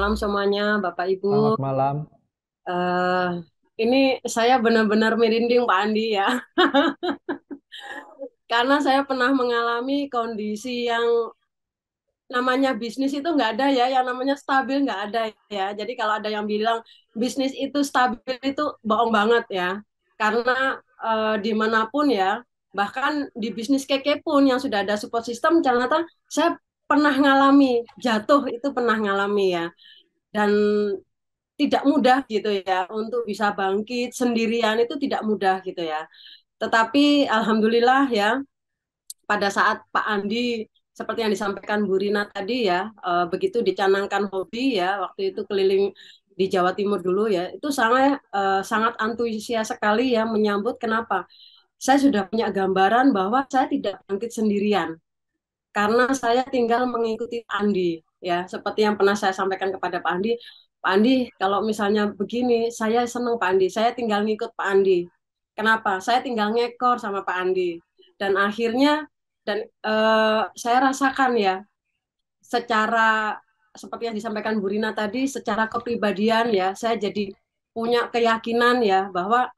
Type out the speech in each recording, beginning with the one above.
malam semuanya, Bapak Ibu. Selamat malam. Eh, ini saya benar-benar merinding Pak Andi ya, karena saya pernah mengalami kondisi yang namanya bisnis itu nggak ada ya, yang namanya stabil nggak ada ya. Jadi kalau ada yang bilang bisnis itu stabil itu bohong banget ya, karena dimanapun ya, bahkan di bisnis keke pun yang sudah ada support system, ternyata saya pernah ngalami jatuh itu pernah ngalami ya. Dan tidak mudah gitu ya untuk bisa bangkit sendirian itu tidak mudah gitu ya. Tetapi alhamdulillah ya pada saat Pak Andi seperti yang disampaikan Bu Rina tadi ya begitu dicanangkan hobi ya waktu itu keliling di Jawa Timur dulu ya itu sangat antusias sekali ya menyambut kenapa saya sudah punya gambaran bahwa saya tidak bangkit sendirian karena saya tinggal mengikuti Pak Andi ya seperti yang pernah saya sampaikan kepada Pak Andi kalau misalnya begini saya senang Pak Andi saya tinggal ngikut Pak Andi kenapa saya tinggal ngekor sama Pak Andi dan akhirnya saya rasakan ya secara seperti yang disampaikan Bu Rina tadi secara kepribadian ya saya jadi punya keyakinan ya bahwa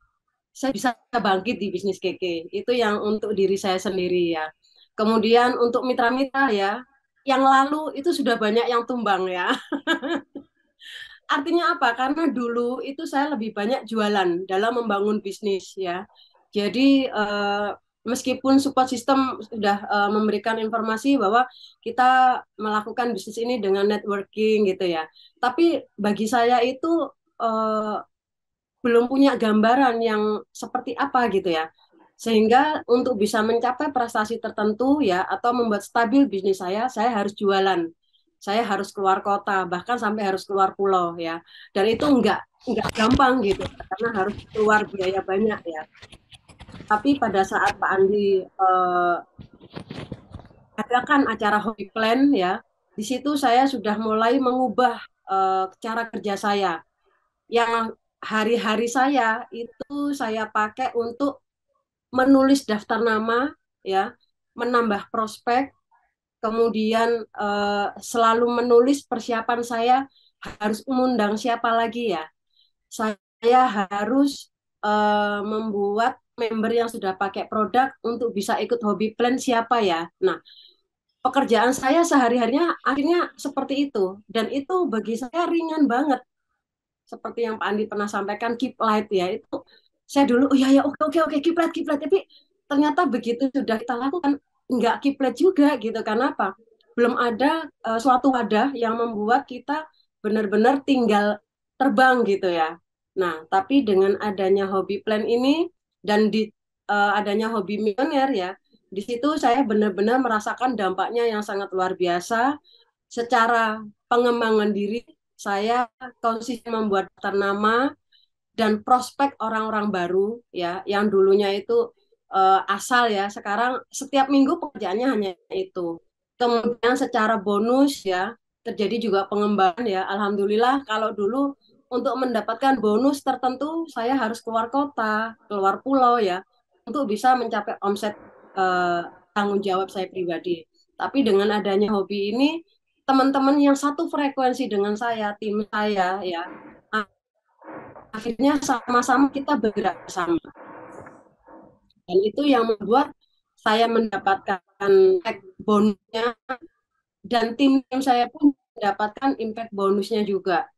saya bisa bangkit di bisnis keke. Itu yang untuk diri saya sendiri ya. Kemudian untuk mitra-mitra ya, yang lalu itu sudah banyak yang tumbang ya. Artinya apa? Karena dulu itu saya lebih banyak jualan dalam membangun bisnis ya. Jadi meskipun support system sudah memberikan informasi bahwa kita melakukan bisnis ini dengan networking gitu ya. Tapi bagi saya itu eh, belum punya gambaran yang seperti apa gitu ya. Sehingga untuk bisa mencapai prestasi tertentu ya atau membuat stabil bisnis saya harus jualan. Saya harus keluar kota, bahkan sampai harus keluar pulau ya. Dan itu enggak gampang gitu karena harus keluar biaya banyak ya. Tapi pada saat Pak Andi adakan acara Hobi Plan ya, di situ saya sudah mulai mengubah cara kerja saya yang hari-hari saya itu saya pakai untuk menulis daftar nama ya, menambah prospek, kemudian selalu menulis persiapan saya harus mengundang siapa lagi ya. Saya harus membuat member yang sudah pakai produk untuk bisa ikut hobi plan siapa ya. Nah, pekerjaan saya sehari-harinya akhirnya seperti itu dan itu bagi saya ringan banget seperti yang Pak Andi pernah sampaikan keep light ya itu saya dulu oh ya ya oke oke oke keep light tapi ternyata begitu sudah kita lakukan nggak keep light juga gitu karena apa belum ada suatu wadah yang membuat kita benar-benar tinggal terbang gitu ya nah tapi dengan adanya hobi plan ini dan di adanya hobi milioner ya di situ saya benar-benar merasakan dampaknya yang sangat luar biasa secara pengembangan diri saya konsisten membuat daftar nama dan prospek orang-orang baru ya yang dulunya itu asal ya sekarang setiap minggu pekerjaannya hanya itu kemudian secara bonus ya terjadi juga pengembangan ya alhamdulillah kalau dulu untuk mendapatkan bonus tertentu saya harus keluar kota keluar pulau ya untuk bisa mencapai omset eh, tanggung jawab saya pribadi tapi dengan adanya hobi ini teman-teman yang satu frekuensi dengan saya tim saya ya akhirnya sama-sama kita bergerak bersama. Dan itu yang membuat saya mendapatkan impact bonusnya dan tim-tim saya pun mendapatkan impact bonusnya juga.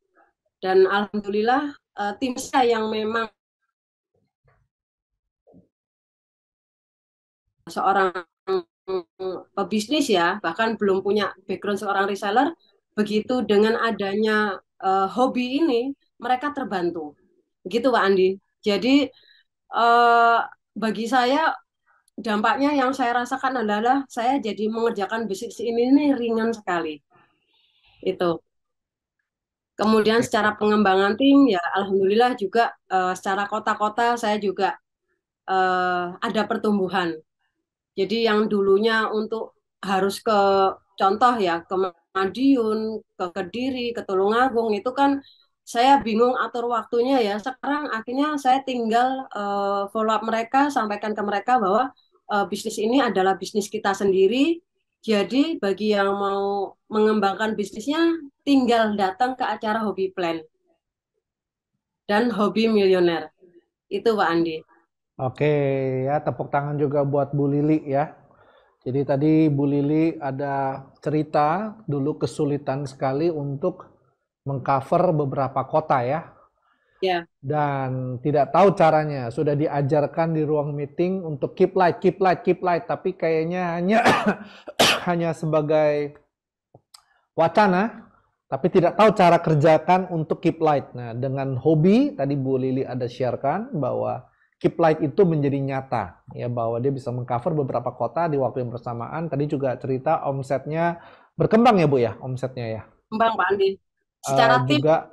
Dan alhamdulillah tim saya yang memang seorang pebisnis ya, bahkan belum punya background seorang reseller, begitu dengan adanya hobi ini, mereka terbantu. Gitu Pak Andi. Jadi uh, bagi saya dampaknya yang saya rasakan adalah saya jadi mengerjakan bisnis ini ringan sekali. Itu. Kemudian Oke, secara pengembangan tim ya alhamdulillah juga secara kota-kota saya juga ada pertumbuhan. Jadi yang dulunya untuk harus ke contoh ya ke Madiun, ke Kediri, ke Tulungagung itu kan saya bingung atur waktunya ya. Sekarang akhirnya saya tinggal follow up mereka, sampaikan ke mereka bahwa bisnis ini adalah bisnis kita sendiri. Jadi bagi yang mau mengembangkan bisnisnya, tinggal datang ke acara Hobi Plan dan Hobi Milioner. Itu Pak Andi. Oke, ya tepuk tangan juga buat Bu Lili ya. Jadi tadi Bu Lili ada cerita dulu kesulitan sekali untuk mengcover beberapa kota ya. Ya, Dan tidak tahu caranya. Sudah diajarkan di ruang meeting untuk keep light, keep light, keep light. Tapi kayaknya hanya hanya sebagai wacana, tapi tidak tahu cara kerjakan untuk keep light. Nah, dengan hobi tadi Bu Lili ada sharekan bahwa keep light itu menjadi nyata, ya bahwa dia bisa mengcover beberapa kota di waktu yang bersamaan. Tadi juga cerita omsetnya berkembang ya Bu ya, omsetnya ya. kembang Pak Andi. Secara tim Juga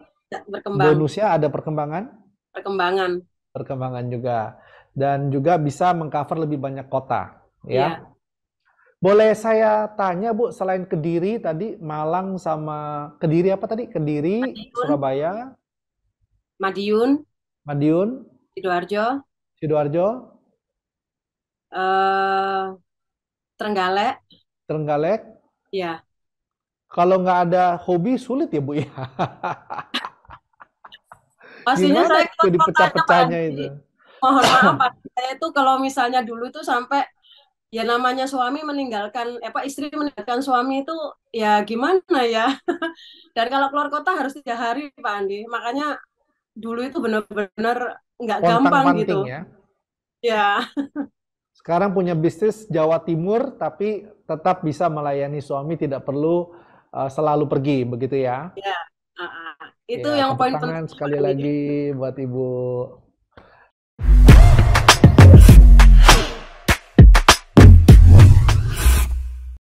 berkembang, bonusnya ada perkembangan, perkembangan. perkembangan juga, dan juga bisa mengcover lebih banyak kota, ya. Ya, Boleh saya tanya Bu, selain Kediri tadi, Malang sama Kediri apa tadi? Kediri, Madiun, Surabaya, Madiun, Madiun, Sidoarjo, Sidoarjo, eh, Trenggalek, Trenggalek. ya. Kalau nggak ada hobi sulit ya Bu ya. Pastinya Gimana saya tuh keluar kotanya Pak dipecah-pecahnya Andi. itu? Mohon maaf Pak, saya itu kalau misalnya dulu itu sampai ya namanya suami meninggalkan, apa istri meninggalkan suami itu ya gimana ya. Dan kalau keluar kota harus 3 hari Pak Andi. Makanya dulu itu benar-benar nggak gampang gitu. Pontang-panting ya. Ya, Sekarang punya bisnis Jawa Timur, tapi tetap bisa melayani suami, tidak perlu selalu pergi, begitu ya. ya. Itu Ya, yang tepuk poin tangan penting Pak sekali Andi. lagi buat Ibu.